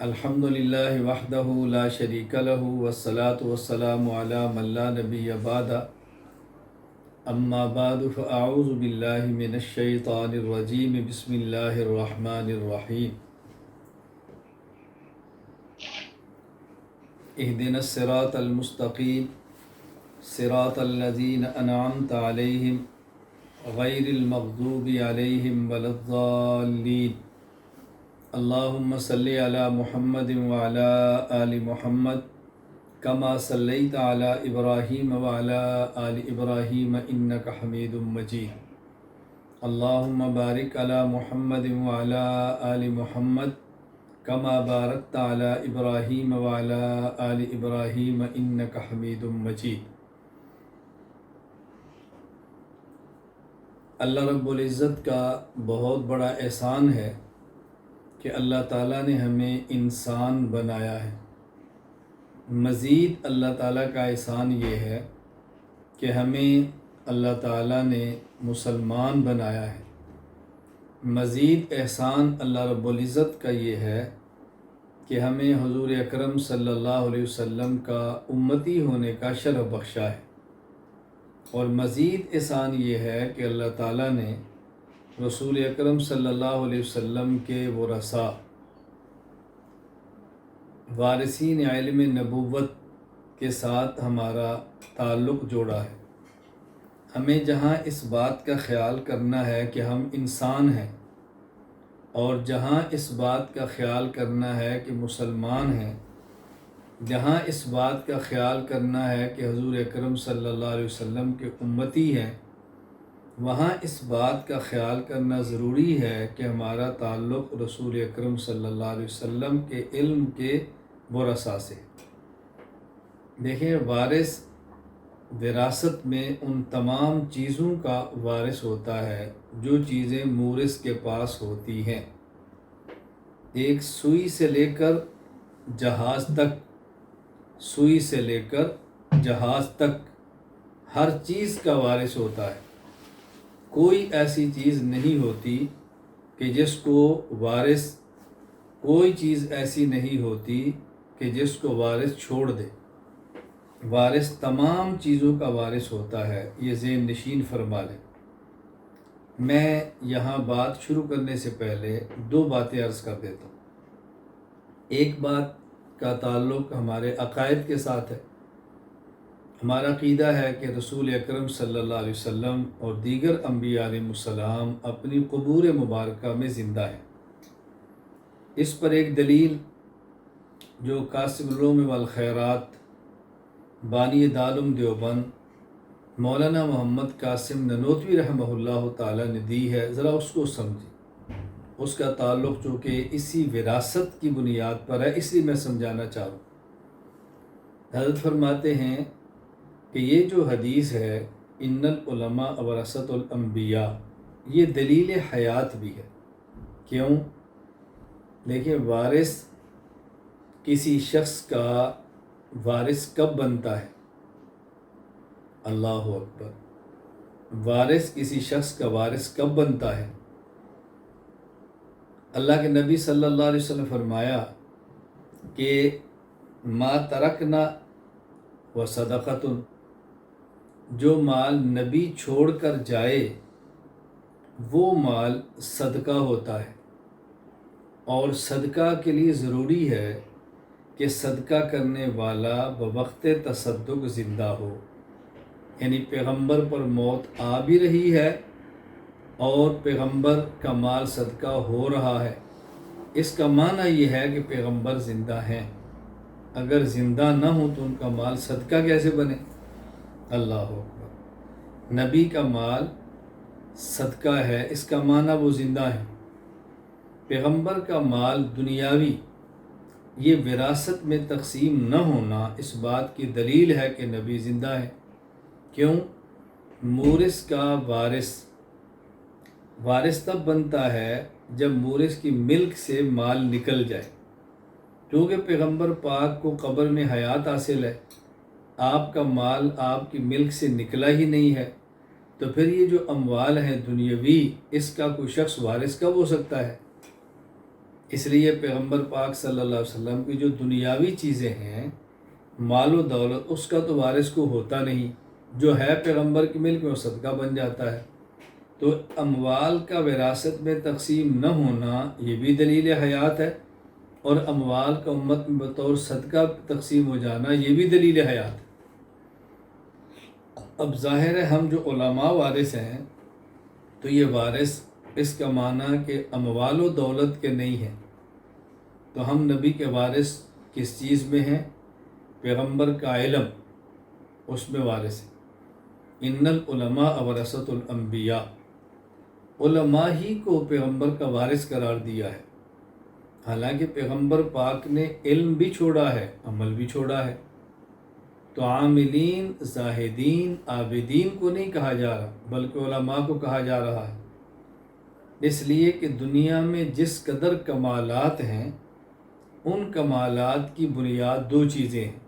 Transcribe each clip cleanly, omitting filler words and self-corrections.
الحمد للہ وحدہ لا شریک لہ والصلاة والسلام علی من لا نبی بعد اما بعد فاعوذ باللہ من الشیطان الرجیم بسم اللہ الرحمن الرحیم اہدنا الصراط المستقیم صراط الذین انعمت علیہم غیر المغضوب علیہم ولا الضالین اللہم صلی علی محمد وعلی آل محمد کما صلیت علی ابراہیم وعلی آل ابراہیم انک حمید مجید اللہم بارک علی محمد وعلی آل محمد کما بارکت علی ابراہیم وعلی آل ابراہیم انک حمید مجید۔ اللہ رب العزت کا بہت بڑا احسان ہے کہ اللہ تعالیٰ نے ہمیں انسان بنایا ہے۔ مزید اللہ تعالیٰ کا احسان یہ ہے کہ ہمیں اللہ تعالیٰ نے مسلمان بنایا ہے۔ مزید احسان اللہ رب العزت کا یہ ہے کہ ہمیں حضور اکرم صلی اللہ علیہ وسلم کا امتی ہونے کا شرف بخشا ہے، اور مزید احسان یہ ہے کہ اللہ تعالیٰ نے رسول اکرم صلی اللہ علیہ وسلم کے ورثاء وارثین علم نبوت کے ساتھ ہمارا تعلق جوڑا ہے۔ ہمیں جہاں اس بات کا خیال کرنا ہے کہ ہم انسان ہیں، اور جہاں اس بات کا خیال کرنا ہے کہ مسلمان ہیں، جہاں اس بات کا خیال کرنا ہے کہ حضور اکرم صلی اللہ علیہ وسلم کے امتی ہیں، وہاں اس بات کا خیال کرنا ضروری ہے کہ ہمارا تعلق رسول اکرم صلی اللہ علیہ وسلم کے علم کے ورثاء سے۔ دیکھیں، وارث وراثت میں ان تمام چیزوں کا وارث ہوتا ہے جو چیزیں مورث کے پاس ہوتی ہیں۔ ایک سوئی سے لے کر جہاز تک، سوئی سے لے کر جہاز تک ہر چیز کا وارث ہوتا ہے۔ کوئی ایسی چیز نہیں ہوتی کہ جس کو وارث، کوئی چیز ایسی نہیں ہوتی کہ جس کو وارث چھوڑ دے۔ وارث تمام چیزوں کا وارث ہوتا ہے، یہ ذہن نشین فرما لیں۔ میں یہاں بات شروع کرنے سے پہلے دو باتیں عرض کر دیتا ہوں۔ ایک بات کا تعلق ہمارے عقائد کے ساتھ ہے۔ ہمارا عقیدہ ہے کہ رسول اکرم صلی اللہ علیہ وسلم اور دیگر انبیاء علیہ السلام اپنی قبور مبارکہ میں زندہ ہیں۔ اس پر ایک دلیل جو قاسم العلوم والخیرات بانی دارالعلوم دیوبند مولانا محمد قاسم ننوتوی رحمہ اللہ تعالیٰ نے دی ہے، ذرا اس کو سمجھیں۔ اس کا تعلق چونکہ اسی وراثت کی بنیاد پر ہے، اس لیے میں سمجھانا چاہ رہا ہوں۔ حضرت فرماتے ہیں کہ یہ جو حدیث ہے ان العلماء ورثۃ الانبیاء، یہ دلیل حیات بھی ہے۔ کیوں؟ دیکھیں، وارث کسی شخص کا وارث کب بنتا ہے؟ اللہ اکبر! وارث کسی شخص کا وارث کب بنتا ہے؟ اللہ کے نبی صلی اللہ علیہ وسلم فرمایا کہ ما ترکنا وصدقۃ، جو مال نبی چھوڑ کر جائے وہ مال صدقہ ہوتا ہے، اور صدقہ کے لیے ضروری ہے کہ صدقہ کرنے والا بوقت تصدق زندہ ہو، یعنی پیغمبر پر موت آ بھی رہی ہے اور پیغمبر کا مال صدقہ ہو رہا ہے۔ اس کا معنی یہ ہے کہ پیغمبر زندہ ہیں۔ اگر زندہ نہ ہوں تو ان کا مال صدقہ کیسے بنے؟ اللہ اکبر! نبی کا مال صدقہ ہے، اس کا معنی وہ زندہ ہیں۔ پیغمبر کا مال دنیاوی، یہ وراثت میں تقسیم نہ ہونا اس بات کی دلیل ہے کہ نبی زندہ ہیں۔ کیوں؟ مورث کا وارث تب بنتا ہے جب مورث کی ملک سے مال نکل جائے۔ کیونکہ پیغمبر پاک کو قبر میں حیات حاصل ہے، آپ کا مال آپ کی ملک سے نکلا ہی نہیں ہے، تو پھر یہ جو اموال ہیں دنیاوی، اس کا کوئی شخص وارث کب ہو سکتا ہے؟ اس لیے پیغمبر پاک صلی اللہ علیہ وسلم کی جو دنیاوی چیزیں ہیں، مال و دولت، اس کا تو وارث کو ہوتا نہیں، جو ہے پیغمبر کی ملک میں وہ صدقہ بن جاتا ہے۔ تو اموال کا وراثت میں تقسیم نہ ہونا یہ بھی دلیل حیات ہے، اور اموال کا امت میں بطور صدقہ تقسیم ہو جانا یہ بھی دلیل حیات ہے۔ اب ظاہر ہے ہم جو علماء وارث ہیں، تو یہ وارث اس کا معنی کہ اموال و دولت کے نہیں ہیں، تو ہم نبی کے وارث کس چیز میں ہیں؟ پیغمبر کا علم، اس میں وارث ہے۔ ان العلماء ورثۃ الانبیاء، علماء ہی کو پیغمبر کا وارث قرار دیا ہے، حالانکہ پیغمبر پاک نے علم بھی چھوڑا ہے، عمل بھی چھوڑا ہے۔ تو عاملین، زاہدین، عابدین کو نہیں کہا جا رہا، بلکہ علماء کو کہا جا رہا ہے، اس لیے کہ دنیا میں جس قدر کمالات ہیں، ان کمالات کی بنیاد دو چیزیں ہیں،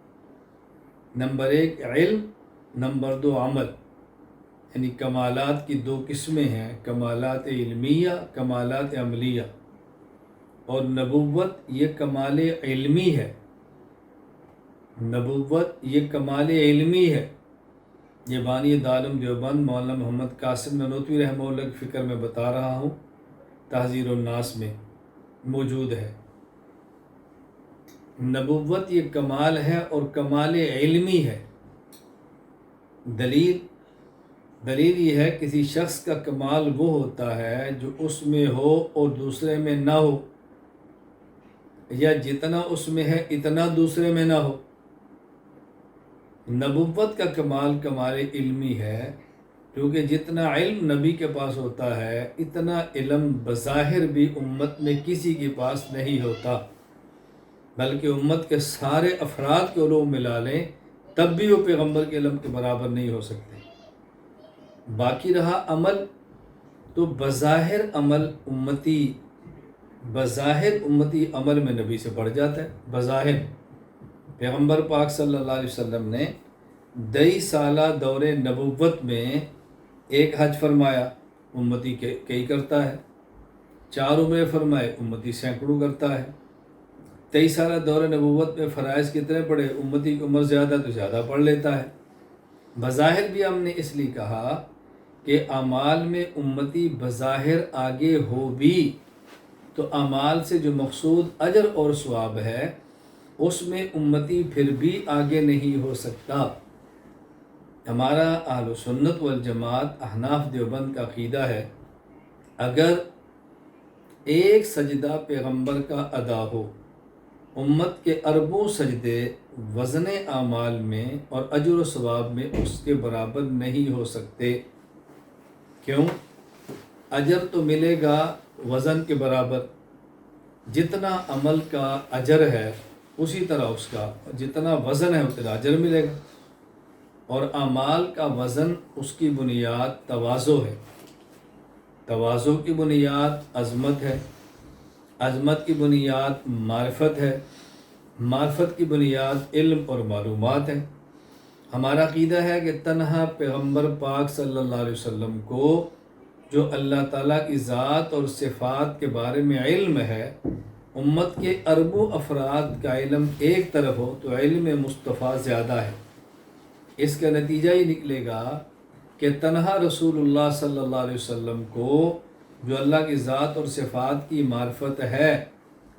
نمبر ایک علم، نمبر دو عمل۔ یعنی کمالات کی دو قسمیں ہیں، کمالات علمیہ، کمالات عملیہ، اور نبوت یہ کمال علمی ہے، نبوت یہ کمال علمی ہے۔ یہ بانی دارالعلوم دیوبند مولانا محمد قاسم نانوتوی رحمہ اللہ کی فکر میں بتا رہا ہوں، تحذیر الناس میں موجود ہے۔ نبوت یہ کمال ہے اور کمال علمی ہے۔ دلیل یہ ہے کسی شخص کا کمال وہ ہوتا ہے جو اس میں ہو اور دوسرے میں نہ ہو، یا جتنا اس میں ہے اتنا دوسرے میں نہ ہو۔ نبوت کا کمال کمال علمی ہے، کیونکہ جتنا علم نبی کے پاس ہوتا ہے اتنا علم بظاہر بھی امت میں کسی کے پاس نہیں ہوتا، بلکہ امت کے سارے افراد کے علوم ملا لیں تب بھی وہ پیغمبر کے علم کے برابر نہیں ہو سکتے۔ باقی رہا عمل، تو بظاہر امتی عمل میں نبی سے بڑھ جاتا ہے۔ بظاہر پیغمبر پاک صلی اللہ علیہ وسلم نے 23 سالہ دور نبوت میں ایک حج فرمایا، امتی کئی کرتا ہے، 4 عمرے فرمائے، امتی سینکڑوں کرتا ہے۔ 23 سالہ دور نبوت میں فرائض کتنے پڑھے؟ امتی کی عمر زیادہ تو زیادہ پڑھ لیتا ہے۔ بظاہر بھی ہم نے اس لیے کہا کہ اعمال میں امتی بظاہر آگے ہو بھی، تو اعمال سے جو مقصود اجر اور ثواب ہے اس میں امتی پھر بھی آگے نہیں ہو سکتا۔ ہمارا اہل سنت والجماعت احناف دیوبند کا عقیدہ ہے، اگر ایک سجدہ پیغمبر کا ادا ہو، امت کے اربوں سجدے وزن اعمال میں اور اجر و ثواب میں اس کے برابر نہیں ہو سکتے۔ کیوں؟ اجر تو ملے گا وزن کے برابر، جتنا عمل کا اجر ہے اسی طرح اس کا جتنا وزن ہے اتنا اجر ملے گا، اور اعمال کا وزن اس کی بنیاد تواضع ہے، تواضع کی بنیاد عظمت ہے، عظمت کی بنیاد معرفت ہے، معرفت کی بنیاد علم اور معلومات ہے۔ ہمارا عقیدہ ہے کہ تنہا پیغمبر پاک صلی اللہ علیہ وسلم کو جو اللہ تعالیٰ کی ذات اور صفات کے بارے میں علم ہے، امت کے اربوں افراد کا علم ایک طرف ہو تو علم مصطفیٰ زیادہ ہے۔ اس کا نتیجہ یہ نکلے گا کہ تنہا رسول اللہ صلی اللہ علیہ وسلم کو جو اللہ کی ذات اور صفات کی معرفت ہے،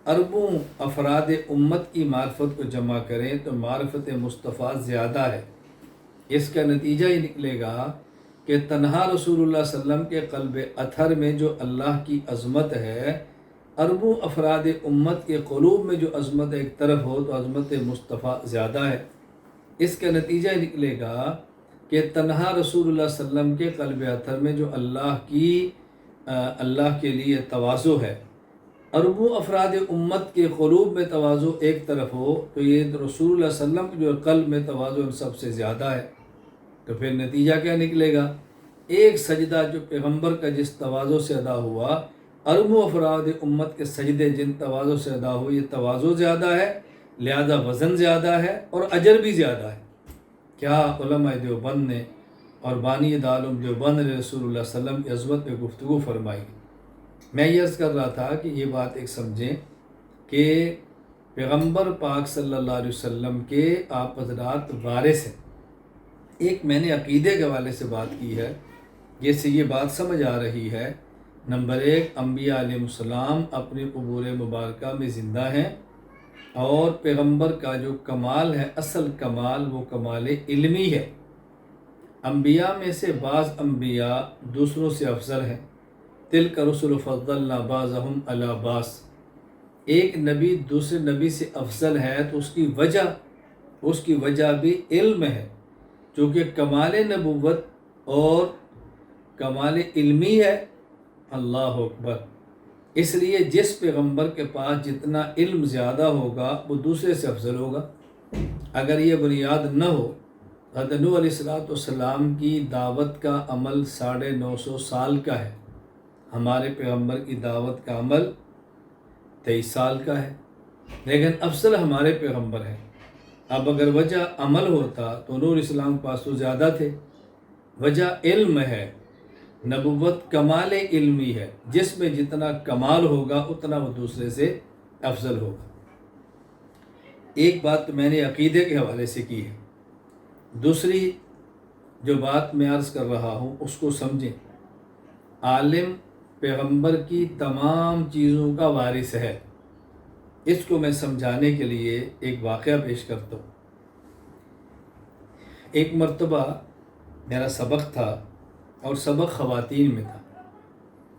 اربوں افراد امت کی معرفت کو جمع کریں تو معرفت مصطفیٰ زیادہ ہے۔ اس کا نتیجہ یہ نکلے گا کہ تنہا رسول اللہ صلی اللہ علیہ وسلم کے قلب اطہر میں جو اللہ کی عظمت ہے، اربوں افراد امت کے قلوب میں جو عظمت ایک طرف ہو تو عظمت مصطفیٰ زیادہ ہے۔ اس کا نتیجہ یہ نکلے گا کہ تنہا رسول اللہ صلی اللہ علیہ وسلم کے قلب اطہر میں جو اللہ کے لیے تواضع ہے، اربوں افراد امت کے قلوب میں تواضع ایک طرف ہو تو یہ رسول اللہ صلی اللہ علیہ وسلم کے جو قلب میں تواضع سب سے زیادہ ہے۔ تو پھر نتیجہ کیا نکلے گا؟ ایک سجدہ جو پیغمبر کا جس تواضع سے ادا ہوا، اربوں افراد امت کے سجدے جن تواضع سے ادا ہوئے، یہ تواضع زیادہ ہے، لہذا وزن زیادہ ہے اور اجر بھی زیادہ ہے۔ کیا علماء دیوبند نے اور بانی دارالعلوم دیوبند نے رسول اللہ صلی اللہ علیہ وسلم کی عظمت میں گفتگو فرمائی۔ میں یہ عرض کر رہا تھا کہ یہ بات ایک سمجھیں کہ پیغمبر پاک صلی اللہ علیہ وسلم کے آپ حضرات وارث ہیں۔ ایک میں نے عقیدے کے حوالے سے بات کی ہے، جس سے یہ بات سمجھ آ رہی ہے۔ نمبر ایک، انبیاء علیہ السلام اپنی قبور مبارکہ میں زندہ ہیں، اور پیغمبر کا جو کمال ہے، اصل کمال، وہ کمال علمی ہے۔ انبیاء میں سے بعض انبیاء دوسروں سے افضل ہیں، تلک رسل فضلنا بعضهم علی بعض۔ ایک نبی دوسرے نبی سے افضل ہے تو اس کی وجہ بھی علم ہے، چونکہ کمال نبوت اور کمال علمی ہے۔ اللہ اکبر! اس لیے جس پیغمبر کے پاس جتنا علم زیادہ ہوگا وہ دوسرے سے افضل ہوگا۔ اگر یہ بنیاد نہ ہو، حضرت نوح علیہ السلام کی دعوت کا عمل 950 سال کا ہے، ہمارے پیغمبر کی دعوت کا عمل 23 سال کا ہے، لیکن افضل ہمارے پیغمبر ہیں۔ اب اگر وجہ عمل ہوتا تو نوح علیہ السلام کے پاس تو زیادہ تھے۔ وجہ علم ہے، نبوت کمال علمی ہے، جس میں جتنا کمال ہوگا اتنا وہ دوسرے سے افضل ہوگا۔ ایک بات تو میں نے عقیدے کے حوالے سے کی ہے، دوسری جو بات میں عرض کر رہا ہوں اس کو سمجھیں۔ عالم پیغمبر کی تمام چیزوں کا وارث ہے۔ اس کو میں سمجھانے کے لیے ایک واقعہ پیش کرتا ہوں۔ ایک مرتبہ میرا سبق تھا، اور سبق خواتین میں تھا۔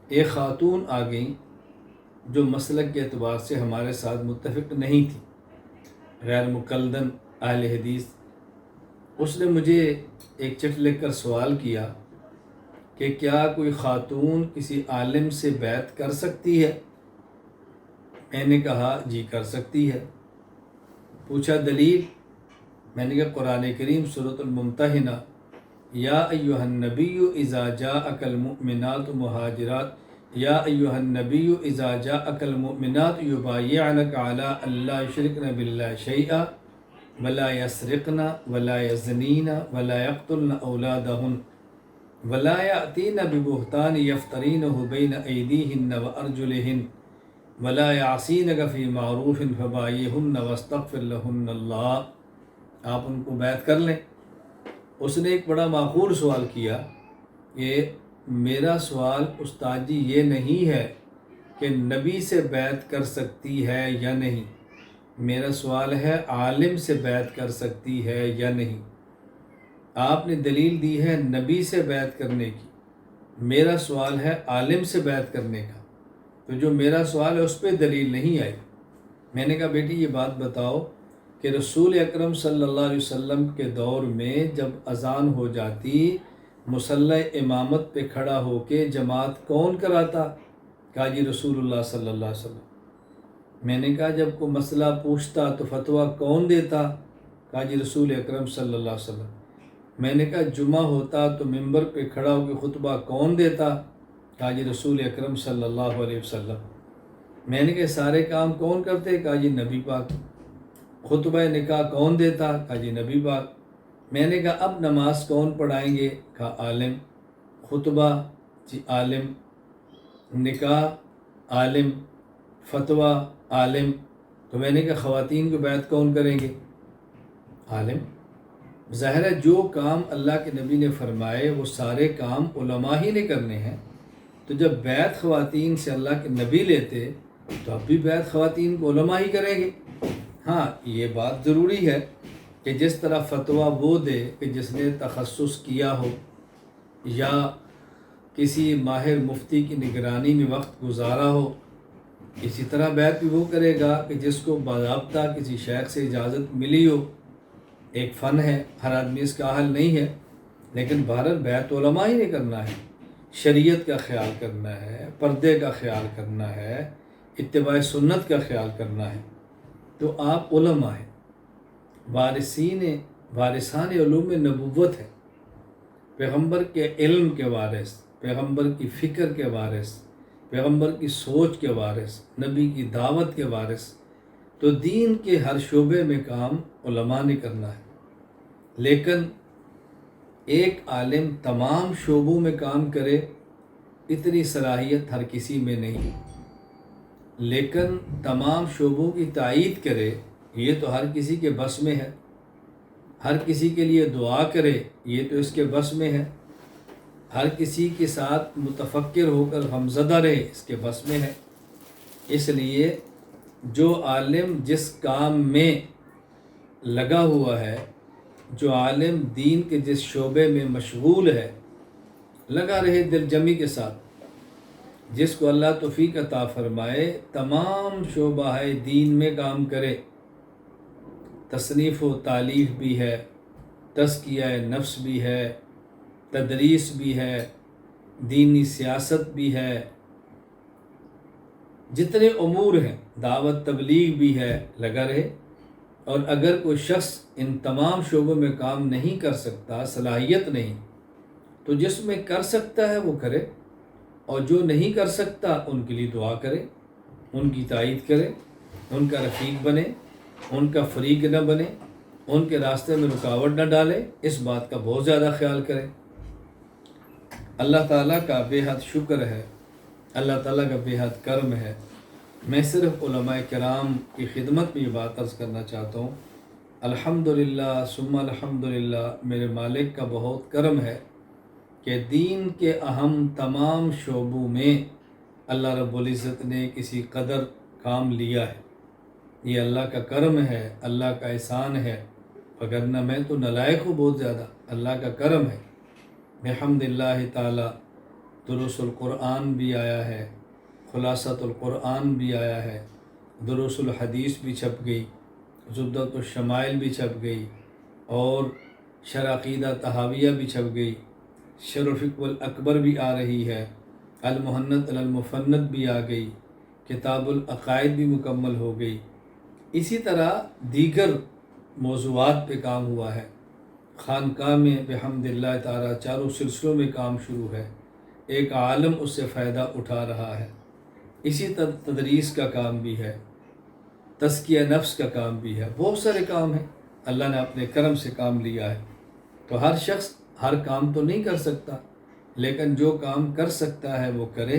ایک خاتون آ گئیں جو مسلک کے اعتبار سے ہمارے ساتھ متفق نہیں تھی، غیر مقلدن اہل حدیث۔ اس نے مجھے ایک چٹ لکھ کر سوال کیا کہ کیا کوئی خاتون کسی عالم سے بیعت کر سکتی ہے؟ میں نے کہا جی کر سکتی ہے۔ پوچھا دلیل؟ میں نے کہا قرآن کریم سورۃ الممتحنہ، یا ایھا النبی اذا جاءک المؤمنات مہاجرات یا ایھا النبی اذا جاءک المؤمنات یبایعنک علی الا یشرکن باللہ شیئا ولا یسرقن ولا یزنین ولا یقتلن اولادہن ولا یأتین ببہتان یفترینہ بین ایدیہن وارجلہن ولا یعصینک فی معروف فبایعہن واستغفر لہن اللہ۔ آپ ان کو بیعت کر لیں۔ اس نے ایک بڑا معقول سوال کیا کہ میرا سوال استاد جی یہ نہیں ہے کہ نبی سے بیعت کر سکتی ہے یا نہیں، میرا سوال ہے عالم سے بیعت کر سکتی ہے یا نہیں۔ آپ نے دلیل دی ہے نبی سے بیعت کرنے کی، میرا سوال ہے عالم سے بیعت کرنے کا، تو جو میرا سوال ہے اس پہ دلیل نہیں آئی۔ میں نے کہا بیٹی یہ بات بتاؤ کہ رسول اکرم صلی اللہ علیہ وسلم کے دور میں جب اذان ہو جاتی، مصلی امامت پہ کھڑا ہو کے جماعت کون کراتا؟ کہا جی رسول اللہ صلی اللہ علیہ وسلم۔ میں نے کہا جب کوئی مسئلہ پوچھتا تو فتویٰ کون دیتا؟ کہا جی رسول اکرم صلی اللہ علیہ وسلم۔ میں نے کہا جمعہ ہوتا تو ممبر پہ کھڑا ہو کے خطبہ کون دیتا؟ کہا جی رسول اکرم صلی اللہ علیہ وسلم۔ میں نے کہا سارے کام کون کرتے؟ کہا جی نبی پاک۔ خطبہ نکاح کون دیتا؟ کہا جی نبی پاک۔ میں نے کہا اب نماز کون پڑھائیں گے؟ کہا عالم۔ خطبہ جی عالم، نکاح عالم، فتویٰ عالم۔ تو میں نے کہا خواتین کو بیعت کون کریں گے؟ عالم۔ ظاہر ہے جو کام اللہ کے نبی نے فرمائے وہ سارے کام علماء ہی نے کرنے ہیں، تو جب بیعت خواتین سے اللہ کے نبی لیتے تو اب بھی بیعت خواتین کو علماء ہی کریں گے۔ ہاں یہ بات ضروری ہے کہ جس طرح فتویٰ وہ دے کہ جس نے تخصص کیا ہو یا کسی ماہر مفتی کی نگرانی میں وقت گزارا ہو، اسی طرح بیعت بھی وہ کرے گا کہ جس کو باضابطہ کسی شیخ سے اجازت ملی ہو۔ ایک فن ہے، ہر آدمی اس کا اہل نہیں ہے، لیکن بہرحال بیعت علماء ہی نے کرنا ہے۔ شریعت کا خیال کرنا ہے، پردے کا خیال کرنا ہے، اتباع سنت کا خیال کرنا ہے، تو آپ علماء ہیں، وارثان علوم نبوت ہے، پیغمبر کے علم کے وارث، پیغمبر کی فکر کے وارث، پیغمبر کی سوچ کے وارث، نبی کی دعوت کے وارث۔ تو دین کے ہر شعبے میں کام علماء نے کرنا ہے، لیکن ایک عالم تمام شعبوں میں کام کرے اتنی صلاحیت ہر کسی میں نہیں۔ لیکن تمام شعبوں کی تائید کرے یہ تو ہر کسی کے بس میں ہے، ہر کسی کے لیے دعا کرے یہ تو اس کے بس میں ہے، ہر کسی کے ساتھ متفکر ہو کر غمزدہ رہے اس کے بس میں ہے۔ اس لیے جو عالم جس کام میں لگا ہوا ہے، جو عالم دین کے جس شعبے میں مشغول ہے، لگا رہے دل جمی کے ساتھ۔ جس کو اللہ توفیق عطا فرمائے تمام شعبہ ہے دین میں کام کرے، تصنیف و تالیف بھی ہے، تزکیہ نفس بھی ہے، تدریس بھی ہے، دینی سیاست بھی ہے، جتنے امور ہیں، دعوت تبلیغ بھی ہے، لگا رہے۔ اور اگر کوئی شخص ان تمام شعبوں میں کام نہیں کر سکتا، صلاحیت نہیں، تو جس میں کر سکتا ہے وہ کرے، اور جو نہیں کر سکتا ان کے لیے دعا کرے، ان کی تائید کرے، ان کا رفیق بنے، ان کا فریق نہ بنے، ان کے راستے میں رکاوٹ نہ ڈالے، اس بات کا بہت زیادہ خیال کرے۔ اللہ تعالیٰ کا بے حد شکر ہے، اللہ تعالیٰ کا بے حد کرم ہے۔ میں صرف علماء کرام کی خدمت میں یہ بات عرض کرنا چاہتا ہوں، الحمدللہ ثم الحمدللہ، میرے مالک کا بہت کرم ہے کہ دین کے اہم تمام شعبوں میں اللہ رب العزت نے کسی قدر کام لیا ہے۔ یہ اللہ کا کرم ہے، اللہ کا احسان ہے، وگرنہ میں تو نالائق ہوں بہت زیادہ۔ اللہ کا کرم ہے بحمد اللہ تعالی۔ دروس القرآن بھی آیا ہے، خلاصۃ القرآن بھی آیا ہے، دروس الحدیث بھی چھپ گئی، زبدۃ الشمائل بھی چھپ گئی، اور شرح عقیدہ طحاویہ بھی چھپ گئی، شرح الفقہ الاکبر بھی آ رہی ہے، المحنت علی المفند بھی آ گئی، کتاب العقائد بھی مکمل ہو گئی۔ اسی طرح دیگر موضوعات پہ کام ہوا ہے۔ خانقاہ میں بحمد اللہ تعالیٰ چاروں سلسلوں میں کام شروع ہے، ایک عالم اس سے فائدہ اٹھا رہا ہے۔ اسی طرح تدریس کا کام بھی ہے، تزکیہ نفس کا کام بھی ہے، بہت سارے کام ہیں، اللہ نے اپنے کرم سے کام لیا ہے۔ تو ہر شخص ہر کام تو نہیں کر سکتا، لیکن جو کام کر سکتا ہے وہ کرے،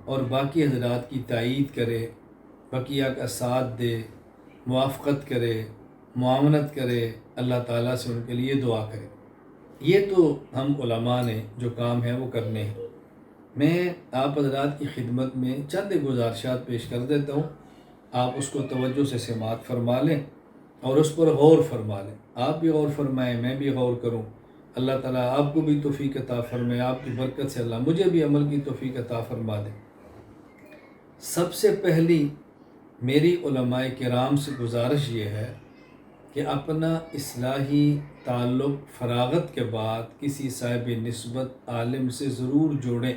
اور باقی حضرات کی تائید کرے، بقیہ کا ساتھ دے، موافقت کرے، معاونت کرے، اللہ تعالیٰ سے ان کے لیے دعا کرے۔ یہ تو ہم علماء نے جو کام ہے وہ کرنے ہیں۔ میں آپ حضرات کی خدمت میں چند گزارشات پیش کر دیتا ہوں، آپ اس کو توجہ سے سماعت فرما لیں اور اس پر غور فرما لیں۔ آپ بھی غور فرمائیں، میں بھی غور کروں، اللہ تعالیٰ آپ کو بھی توفیق عطا فرمائے، آپ کی برکت سے اللہ مجھے بھی عمل کی توفیق عطا فرما دے۔ سب سے پہلی میری علماء کرام سے گزارش یہ ہے کہ اپنا اصلاحی تعلق فراغت کے بعد کسی صاحب نسبت عالم سے ضرور جوڑیں۔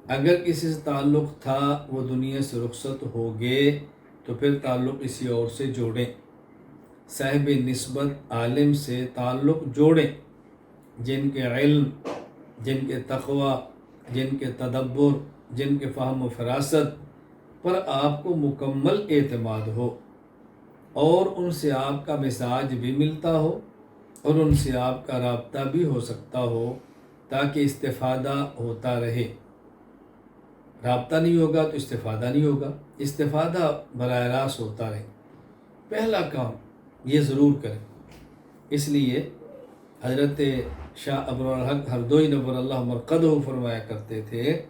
اگر کسی سے تعلق تھا وہ دنیا سے رخصت ہو گئے تو پھر تعلق کسی اور سے جوڑیں۔ صاحب نسبت عالم سے تعلق جوڑیں، جن کے علم، جن کے تقوی، جن کے تدبر، جن کے فہم و فراست پر آپ کو مکمل اعتماد ہو، اور ان سے آپ کا مزاج بھی ملتا ہو، اور ان سے آپ کا رابطہ بھی ہو سکتا ہو، تاکہ استفادہ ہوتا رہے۔ رابطہ نہیں ہوگا تو استفادہ نہیں ہوگا، استفادہ براہ راست ہوتا رہے۔ پہلا کام یہ ضرور کریں۔ اس لیے حضرت شاہ ابوالحق ہردوئی نور اللہ مرقدہ فرمایا کرتے تھے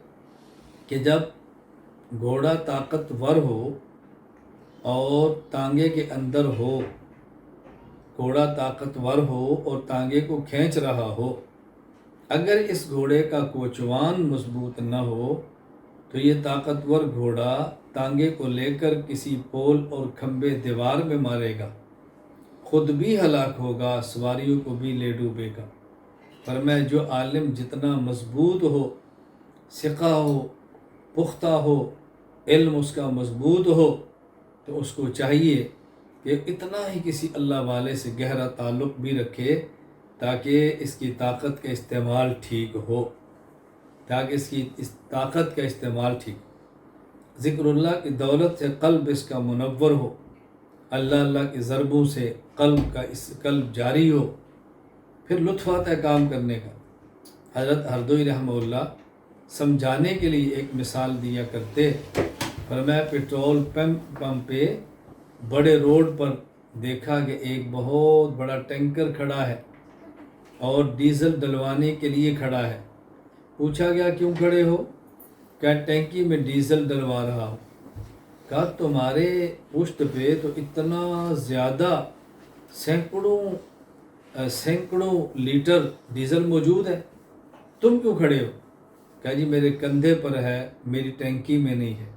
کہ جب گھوڑا طاقتور ہو اور تانگے کے اندر ہو، گھوڑا طاقتور ہو اور تانگے کو کھینچ رہا ہو، اگر اس گھوڑے کا کوچوان مضبوط نہ ہو تو یہ طاقتور گھوڑا تانگے کو لے کر کسی پول اور کھمبے دیوار میں مارے گا، خود بھی ہلاک ہوگا، سواریوں کو بھی لے ڈوبے گا۔ فرمایا جو عالم جتنا مضبوط ہو، ثقہ ہو، پختہ ہو، علم اس کا مضبوط ہو، تو اس کو چاہیے کہ اتنا ہی کسی اللہ والے سے گہرا تعلق بھی رکھے تاکہ اس کی طاقت کا استعمال ٹھیک ہو، تاکہ اس طاقت کا استعمال ٹھیک، ذکر اللہ کی دولت سے قلب اس کا منور ہو، اللہ کی ضربوں سے قلب جاری ہو، پھر لطف آتا ہے کام کرنے کا۔ حضرت ہردوئی رحمہ اللہ سمجھانے کے لیے ایک مثال دیا کرتے فرمایا پیٹرول پمپ پہ بڑے روڈ پر دیکھا کہ ایک بہت بڑا ٹینکر کھڑا ہے اور ڈیزل ڈلوانے کے لیے کھڑا ہے۔ پوچھا گیا کیوں کھڑے ہو؟ کیا ٹینکی میں ڈیزل ڈلوا رہا ہو۔ کہا تمہارے پشت پہ تو اتنا زیادہ سینکڑوں لیٹر ڈیزل موجود ہے، تم کیوں کھڑے ہو؟ کہا جی میرے کندھے پر ہے، میری ٹینکی میں نہیں ہے۔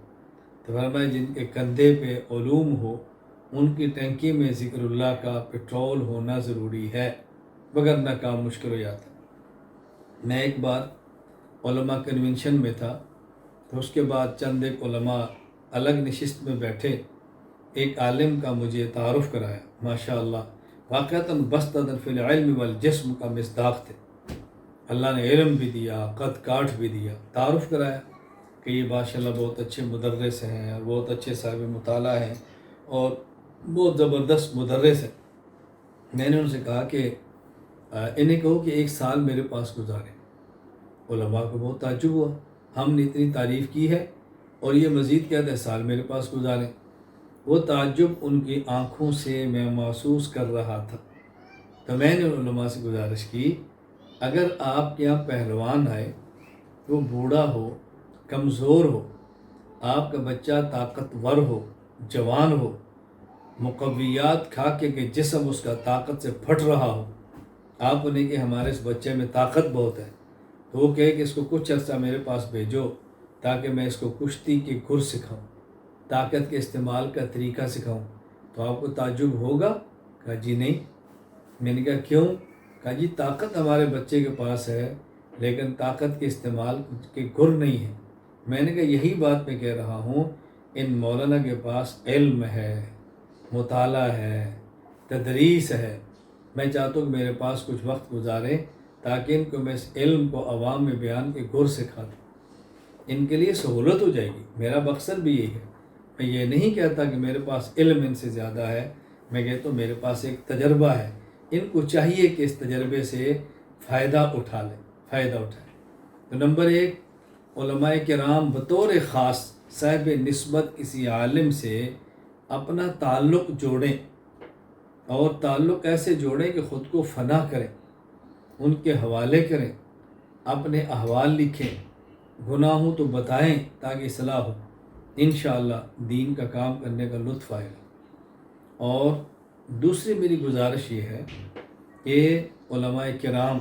تو فرمایا جن کے کندھے پہ علوم ہو ان کی ٹینکی میں ذکر اللہ کا پیٹرول ہونا ضروری ہے، وگرنہ کام مشکل ہو جاتا۔ میں ایک بار علماء کنونشن میں تھا، تو اس کے بعد چند ایک علماء الگ نشست میں بیٹھے، ایک عالم کا مجھے تعارف کرایا، ماشاءاللہ واقعتاً بسطۃ فی العلم والجسم کا مصداق تھے۔ اللہ نے علم بھی دیا، قد کاٹ بھی دیا، تعارف کرایا کہ یہ ماشاءاللہ بہت اچھے مدرس ہیں اور بہت اچھے صاحب مطالعہ ہیں اور بہت زبردست مدرس ہیں۔ میں نے ان سے کہا کہ انہیں کہو کہ ایک سال میرے پاس گزارے۔ علماء کو بہت تعجب ہوا، ہم نے اتنی تعریف کی ہے اور یہ مزید کہتے ہیں سال میرے پاس گزاریں۔ وہ تعجب ان کی آنکھوں سے میں محسوس کر رہا تھا۔ تو میں نے علماء سے گزارش کی، اگر آپ کے یہاں پہلوان آئے، وہ بوڑھا ہو، کمزور ہو، آپ کا بچہ طاقتور ہو، جوان ہو، مقویات کھا کے کہ جسم اس کا طاقت سے پھٹ رہا ہو، آپ انہیں کہ ہمارے اس بچے میں طاقت بہت ہے، تو وہ کہے کہ اس کو کچھ عرصہ میرے پاس بھیجو تاکہ میں اس کو کشتی کے گر سکھاؤں، طاقت کے استعمال کا طریقہ سکھاؤں، تو آپ کو تعجب ہوگا؟ کہا جی نہیں۔ میں نے کہا کیوں؟ کہا جی طاقت ہمارے بچے کے پاس ہے لیکن طاقت کے استعمال کے گر نہیں ہے۔ میں نے کہا یہی بات میں کہہ رہا ہوں، ان مولانا کے پاس علم ہے، مطالعہ ہے، تدریس ہے، میں چاہتا ہوں کہ میرے پاس کچھ وقت گزاریں تاکہ ان کو میں اس علم کو عوام میں بیان کے گر سکھا دوں، ان کے لیے سہولت ہو جائے گی۔ میرا مقصد بھی یہی ہے، میں یہ نہیں کہتا کہ میرے پاس علم ان سے زیادہ ہے، میں کہتا ہوں میرے پاس ایک تجربہ ہے، ان کو چاہیے کہ اس تجربے سے فائدہ اٹھائیں۔ تو نمبر ایک، علماء کرام بطور خاص صاحب نسبت کسی عالم سے اپنا تعلق جوڑیں، اور تعلق ایسے جوڑیں کہ خود کو فنا کریں، ان کے حوالے کریں، اپنے احوال لکھیں، گناہ ہوں تو بتائیں تاکہ اصلاح ہو، انشاءاللہ دین کا کام کرنے کا لطف آئے گا۔ اور دوسری میری گزارش یہ ہے کہ علماء کرام